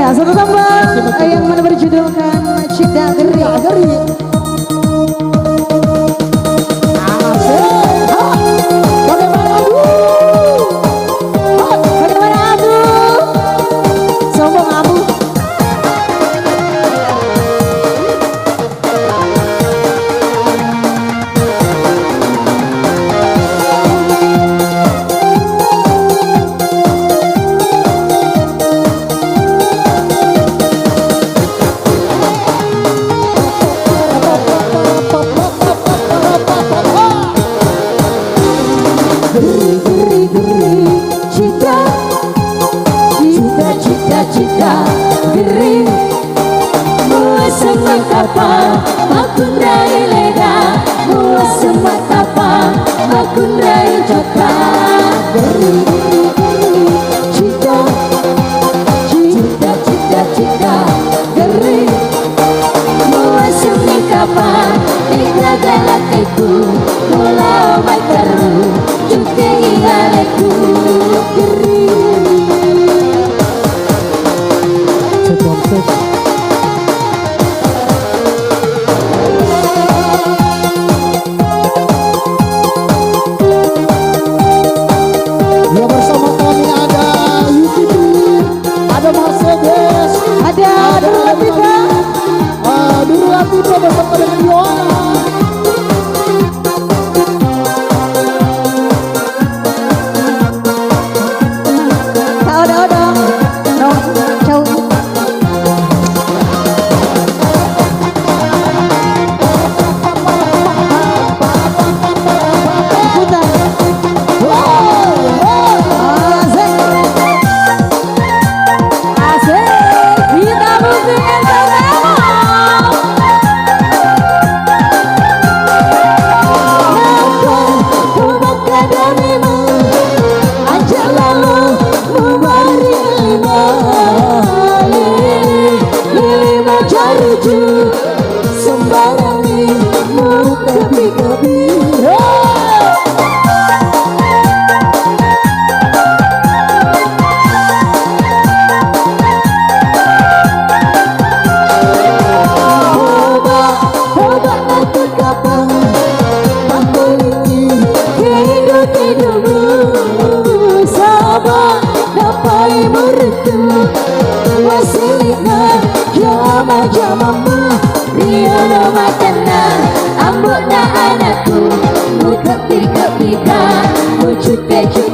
Ya, satu tambah yang mana berjudulkan Cinta Geri. Cinta geri mua semakapa makundai leda mua semakapa makundai jaka geri cinta geri mua semakapa ikra galatiku mula makaru juga ingaleku geri. Ya, bersama kami ada Yuki, ada Mercedes, ada Duru Latifah bersama dengan Yohana. Sembarangi mu kepi-kepi Coba nanti kapan aku ini hidupmu sabar dapat meretu wasilina jama-jamamu dia nama tenang ambut na anakku mu kepi-kepi kan mu cuti